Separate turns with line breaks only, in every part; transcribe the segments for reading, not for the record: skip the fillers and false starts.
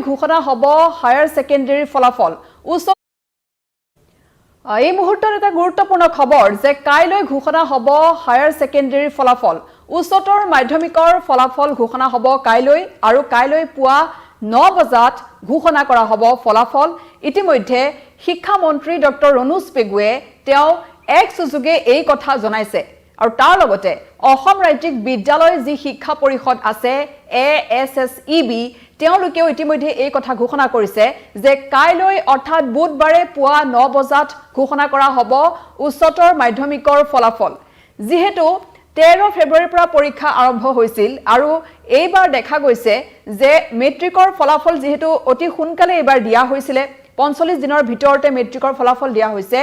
ঘোষণা হ'ব higher secondary ফলাফল এই মুহূৰ্তত এটা গুৰুত্বপূৰ্ণ খবৰ যে কাইলৈ ঘোষণা হ'ব হায়াৰ সেকেন্ডাৰী ফলাফল উচ্চতৰ মাধ্যমিকৰ ফলাফল ঘোষণা হ'ব কাইলৈ আৰু কাইলৈ পুৱা 9 বজাত ঘোষণা কৰা হ'ব ফলাফল ইতিমধ্যে শিক্ষা মন্ত্ৰী ডক্টৰ ৰণোজ পেগুৱে তেওঁ এক সুযোগে এই কথা জনাইছে আৰু তাৰ লগতে অসম ৰাজ্যিক বিদ্যালয় যি শিক্ষা পৰিষদ আছে ASSEB তেওঁলোকেও ইতিমধ্যে এই কথা ঘোষণা কৰিছে যে কাইলৈ অৰ্থাৎ বুধবাৰে পুৱা 9 বজাত ঘোষণা কৰা হ'ব উচ্চতৰ মাধ্যমিকৰ ফলাফল যেহেতু 13 ফেব্ৰুৱাৰীৰ পৰা পৰীক্ষা আৰম্ভ হৈছিল আৰু এইবাৰ দেখা গৈছে যে মেট্ৰিকৰ ফলাফল যেহেতু অতি সোনকালে এইবাৰ দিয়া হৈছিল 45 দিনৰ ভিতৰতে মেট্ৰিকৰ ফলাফল দিয়া হৈছে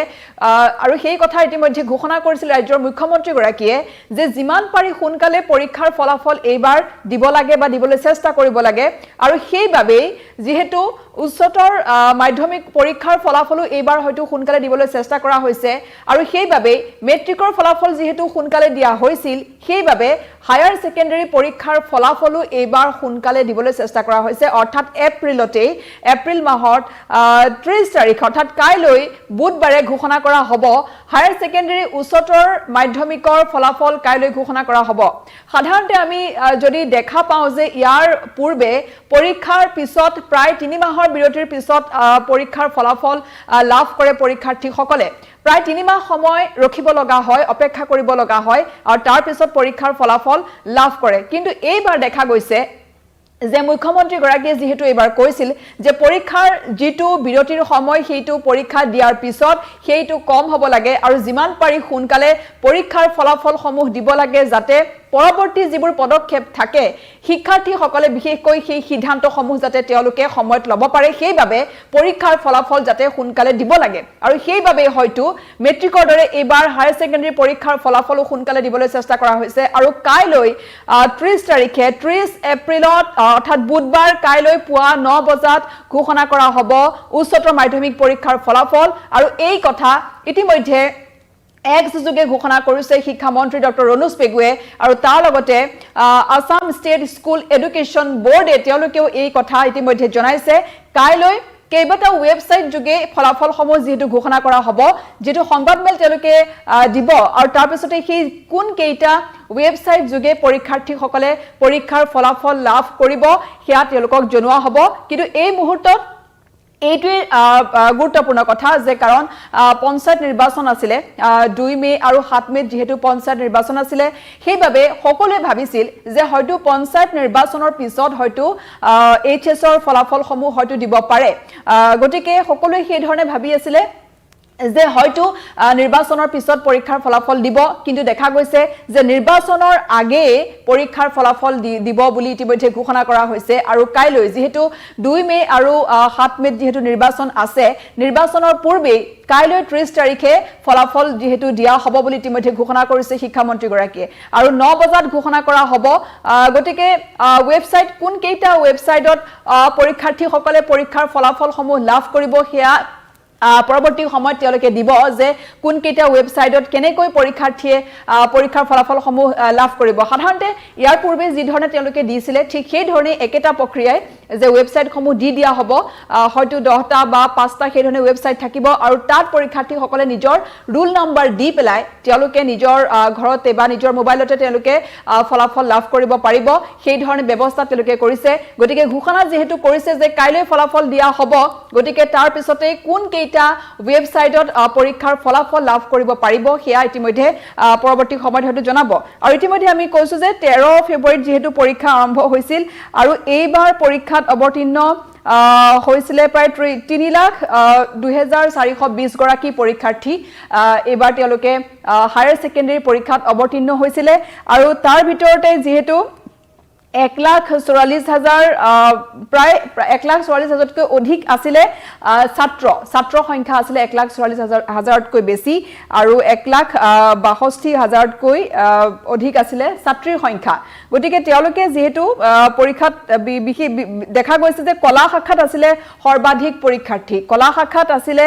আৰু সেই কথা ইতিমধ্যে ঘোষণা কৰিছিল ৰাজ্যৰ মুখ্যমন্ত্ৰী গৰাকীয়ে যে যিমান পাৰি সোনকালে পৰীক্ষাৰ ফলাফল এইবাৰ দিব লাগে বা দিবলৈ চেষ্টা কৰিব লাগে আৰু সেইভাবে যেহেতু উচ্চতৰ মাধ্যমিক পৰীক্ষাৰ ফলাফলো এইবাৰ হয়তো সোনকালে দিবলৈ চেষ্টা কৰা হৈছে আৰু সেইভাবে মেট্ৰিকৰ ফলাফল যেহেতু সোনকালে দিয়া হৈছিল সেইভাবে হায়াৰ সেকেন্ডাৰী পৰীক্ষাৰ ফলাফলো এইবাৰ সোনকালে দিবলৈ চেষ্টা কৰা হৈছে অৰ্থাৎ এপ্ৰিল মাহৰ 30 তাৰিখ অৰ্থাৎ কাইলৈ বুধবাৰে ঘোষণা কৰা হ'ব হায়াৰ সেকেন্ডাৰী উচ্চতৰ মাধ্যমিকৰ ফলাফল কাইলৈ ঘোষণা কৰা হ'ব সাধাৰণতে আমি যদি দেখা পাওঁ যে ইয়াৰ পূৰ্বে পৰীক্ষাৰ পিছত প্ৰায় 3 মাহৰ বিৰতিৰ পিছত পৰীক্ষাৰ ফলাফল লাভ কৰে পৰীক্ষাৰ্থীসকলে প্ৰায় 3 মাহ সময় ৰখিব লগা হয় অপেক্ষা কৰিব লগা হয় আৰু তাৰ পিছত পৰীক্ষাৰ ফলাফল লাভ কৰে কিন্তু এইবাৰ দেখা গৈছে যে মুখ্যমন্ত্ৰী গৰাকীয়ে যেহেতু এবাৰ কৈছিল যে পৰীক্ষাৰ যেটো বিৰতিৰ সময় হেতু পৰীক্ষা দিয়াৰ পিছত হেতু কম হ'ব লাগে আৰু যিমান পাৰি সোনকালে পৰীক্ষাৰ ফলাফল সমূহ দিব লাগে যাতে পৰৱৰ্তী যিবোৰ পদক্ষেপ থাকে শিক্ষাৰ্থীসকলে বিশেষকৈ সেই সিদ্ধান্তসমূহ যাতে তেওঁলোকে সময়ত ল'ব পাৰে সেইভাবে পৰীক্ষাৰ ফলাফল যাতে সোনকালে দিব লাগে আৰু সেইভাবে হয়তো মেট্ৰিকৰ দৰে এবাৰ হায়াৰ সেকেন্ডাৰী পৰীক্ষাৰ ফলাফল সোনকালে দিবলৈ চেষ্টা কৰা হৈছে আৰু কাইলৈ 30 তাৰিখে 30 এপ্ৰিলত অৰ্থাৎ বুধবাৰ কাইলৈ পুৱা 9 বজাত ঘোষণা কৰা হ'ব উচ্চতৰ মাধ্যমিক পৰীক্ষাৰ ফলাফল আৰু এই কথা ইতিমধ্যে এক সুযোগে ঘোষণা কৰিছে শিক্ষা মন্ত্ৰী ডক্টৰ ৰণোজ পেগুৱে আৰু তাৰ লগতে আসাম ষ্টেট স্কুল এডুকেশ্যন বোৰ্ডে তেওঁলোকেও এই কথা ইতিমধ্যে জনাইছে কাইলৈ কেইবাটা ৱেবসাইট যোগে ফলাফল সমূহ যেহেতু ঘোষণা কৰা হ'ব যেটো সংবাদমেল তেওঁলোকে দিব আৰু তাৰ পিছতে সেই কোন কেইটা ৱেবসাইট যোগে পৰীক্ষাৰ্থীসকলে পৰীক্ষাৰ ফলাফল লাভ কৰিব হেয়া তেওঁলোকক জনোৱা হ'ব কিন্তু এই মুহূৰ্তত এইটোৱে গুৰুত্বপূৰ্ণ কথা যে কাৰণ পঞ্চায়ত নিৰ্বাচন আছিল 2 মে আৰু 7 মে যেহেতু পঞ্চায়ত নিৰ্বাচন আছিল সেইভাবে সকলোৱে ভাবিছিল যে হয়তো পঞ্চায়ত নিৰ্বাচনৰ পিছত হয়তো এইচএছৰ ফলাফল সমূহ হয়তো দিব পাৰে গতিকে সকলোৱে সেই ধৰণে ভাবি আছিল যে হয়তো নিৰ্বাচনৰ পিছত পৰীক্ষাৰ ফলাফল দিব কিন্তু দেখা গৈছে যে নিৰ্বাচনৰ আগে পৰীক্ষাৰ ফলাফল দিব বুলি ইতিমধ্যে ঘোষণা কৰা হৈছে আৰু কাইলৈ যেহেতু 2 মে আৰু 7 মে যেহেতু নিৰ্বাচন আছে নিৰ্বাচনৰ পূৰ্বে কাইলৈ 30 তাৰিখে ফলাফল যেহেতু দিয়া হ'ব বুলি ইতিমধ্যে ঘোষণা কৰিছে শিক্ষা মন্ত্ৰী গৰাকীয়ে আৰু 9 বজাত ঘোষণা কৰা হ'ব গতিকে ৱেবসাইট কোন কেইটা ৱেবসাইটত পৰীক্ষাৰ্থীসকলে পৰীক্ষাৰ ফলাফল সমূহ লাভ কৰিব হেয়া পৰৱৰ্তী সময়ত তেওঁলোকে দিব যে কোন কেইটা ৱেবসাইটত কেনেকৈ পৰীক্ষাৰ্থীয়ে পৰীক্ষাৰ ফলাফল সমূহ লাভ কৰিব সাধাৰণতে ইয়াৰ পূৰ্বে যি ধৰণে তেওঁলোকে দিছিলে ঠিক সেই ধৰণে একেটা প্ৰক্ৰিয়াই যে ৱেবসাইট সমূহ দিয়া হ'ব হয়তো 10টা বা 5টা সেই ধৰণে ৱেবসাইট থাকিব আৰু তাত পৰীক্ষাৰ্থীসকলে নিজৰ ৰোল নম্বৰ দি পেলাই তেওঁলোকে নিজৰ ঘৰতে বা নিজৰ মোবাইলতে তেওঁলোকে ফলাফল লাভ কৰিব পাৰিব সেই ধৰণে ব্যৱস্থা তেওঁলোকে কৰিছে গতিকে ঘোষণা যেহেতু কৰিছে যে কাইলৈ ফলাফল দিয়া হ'ব গতিকে তাৰ পিছতে কোন কেইটা ৱেবসাইটত পৰীক্ষাৰ ফলাফল লাভ কৰিব পাৰিব হেয়া ইতিমধ্যে পৰৱৰ্তী সময়ত হয়তো জনাব আৰু ইতিমধ্যে আমি কৈছো যে 13 ফেব্ৰুৱাৰীত যেহেতু পৰীক্ষা আৰম্ভ হৈছিল আৰু এইবাৰ পৰীক্ষাত অৱতীৰ্ণ হৈছিলে প্ৰায় 3,02,420 গৰাকী পৰীক্ষাৰ্থী এইবাৰ তেওঁলোকে হায়াৰ সেকেন্ডাৰী পৰীক্ষাত অৱতীৰ্ণ হৈছিলে আৰু তাৰ ভিতৰতে যেহেতু 1,44,000 প্ৰায় 1,44,000তকৈ অধিক আছিল ছাত্ৰ সংখ্যা আছিল 1,44,000তকৈ বেছি আৰু 1,62,000তকৈ অধিক আছিল ছাত্ৰীৰ সংখ্যা গতিকে তেওঁলোকে যেহেতু পৰীক্ষাত দেখা গৈছে যে কলা শাখাত আছিল সৰ্বাধিক পৰীক্ষাৰ্থী কলা শাখাত আছিল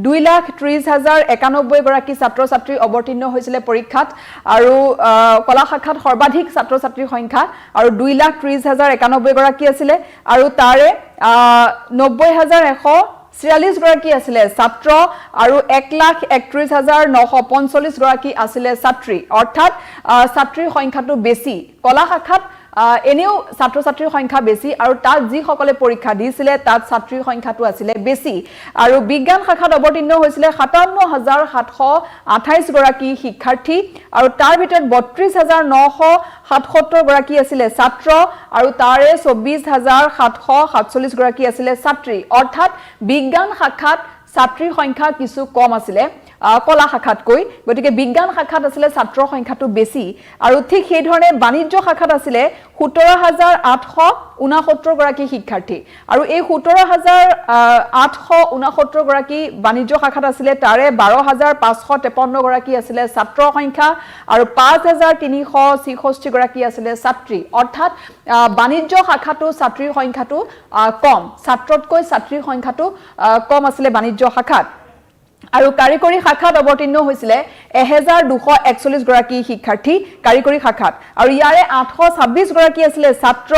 2,30,091 গৰাকী ছাত্ৰ ছাত্ৰী অৱতীৰ্ণ হৈছিল পৰীক্ষাত আৰু কলা শাখাত সৰ্বাধিক ছাত্ৰ ছাত্ৰীৰ সংখ্যা আৰু 2 2,30,091 গৰাকী আছিলে আৰু তাৰে 90,146 গৰাকী আছিলে ছাত্ৰ আৰু 1,31,945 গৰাকী আছিলে ছাত্ৰী অৰ্থাৎ ছাত্ৰীৰ সংখ্যাটো বেছি কলা শাখাত এনেও ছাত্ৰ ছাত্ৰীৰ সংখ্যা বেছি আৰু তাত যি সকলে পৰীক্ষা দিছিলে তাত ছাত্ৰীৰ সংখ্যাটো আছিল বেছি আৰু বিজ্ঞান শাখাত অৱতীৰ্ণ হৈছিল 57,728 গৰাকী শিক্ষাৰ্থী আৰু তাৰ ভিতৰত 32,977 গৰাকী আছিল ছাত্ৰ আৰু তাৰে 24,747 গৰাকী আছিল ছাত্ৰী অৰ্থাৎ বিজ্ঞান শাখাত ছাত্ৰীৰ সংখ্যা কিছু কম আছিল কলা শাখাতকৈ গতিকে বিজ্ঞান শাখাত আছিল ছাত্ৰৰ সংখ্যাটো বেছি আৰু ঠিক সেই ধৰণে বাণিজ্য শাখাত আছিল 17,869 গৰাকী শিক্ষাৰ্থী আৰু এই 17,869 গৰাকী বাণিজ্য শাখাত আছিল তাৰে 12,553 গৰাকী আছিল ছাত্ৰৰ সংখ্যা আৰু 5,366 গৰাকী আছিল ছাত্ৰী অৰ্থাৎ বাণিজ্য শাখাটো ছাত্ৰীৰ সংখ্যাটো কম ছাত্ৰতকৈ ছাত্ৰীৰ সংখ্যাটো কম আছিল বাণিজ্য শাখাত আৰু কাৰিকৰী শাখাত অৱতীৰ্ণ হৈছিল 1,241 গৰাকী শিক্ষাৰ্থী কাৰিকৰী শাখাত আৰু ইয়াৰে 826 গৰাকী আছিল ছাত্ৰ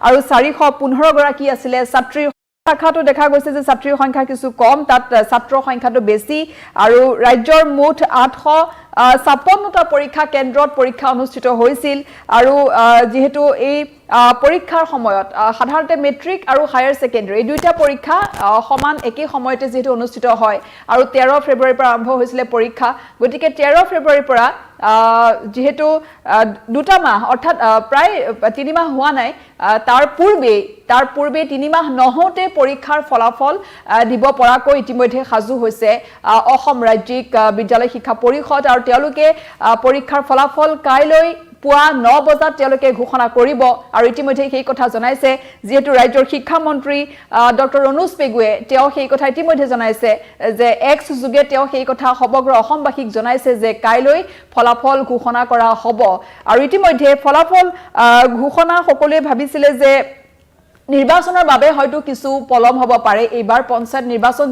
আৰু 415 গৰাকী আছিল ছাত্ৰী শাখাটো দেখা গৈছে যে ছাত্ৰীৰ সংখ্যা কিছু কম তাত ছাত্ৰৰ সংখ্যাটো বেছি আৰু ৰাজ্যৰ মুঠ 856টা পৰীক্ষা কেন্দ্ৰত পৰীক্ষা অনুষ্ঠিত হৈছিল আৰু যেহেতু এই পৰীক্ষাৰ সময়ত সাধাৰণতে মেট্ৰিক আৰু হায়াৰ সেকেন্ডাৰী এই দুইটা পৰীক্ষা সমান একে সময়তে যেহেতু অনুষ্ঠিত হয় আৰু 13 ফেব্ৰুৱাৰীৰ পৰা আৰম্ভ হৈছিল পৰীক্ষা গতিকে 13 ফেব্ৰুৱাৰীৰ পৰা যেহেতু দুটা মাহ অৰ্থাৎ প্ৰায় 3 মাহ হোৱা নাই তাৰ পূৰ্বে 3 মাহ নহওঁতে পৰীক্ষাৰ ফলাফল দিব পৰাকৈ ইতিমধ্যে সাজু হৈছে অসম ৰাজ্যিক বিদ্যালয় শিক্ষা পৰিষদ আৰু তেওঁলোকে পৰীক্ষাৰ ফলাফল কাইলৈ পুৱা 9 বজাত তেওঁলোকে ঘোষণা কৰিব আৰু ইতিমধ্যে সেই কথা জনাইছে যেহেতু ৰাজ্যৰ শিক্ষা মন্ত্ৰী ডক্টৰ অনুজ পেগুৱে তেওঁ সেই কথা ইতিমধ্যে জনাইছে যে এক্স যুগে তেওঁ সেই কথা সমগ্ৰ অসমবাসীক জনাইছে যে কাইলৈ ফলাফল ঘোষণা কৰা হ'ব আৰু ইতিমধ্যে ফলাফল ঘোষণা সকলোৱে ভাবিছিলে যে নিৰ্বাচনৰ বাবে হয়তো কিছু পলম হ'ব পাৰে এইবাৰ পঞ্চায়ত নিৰ্বাচন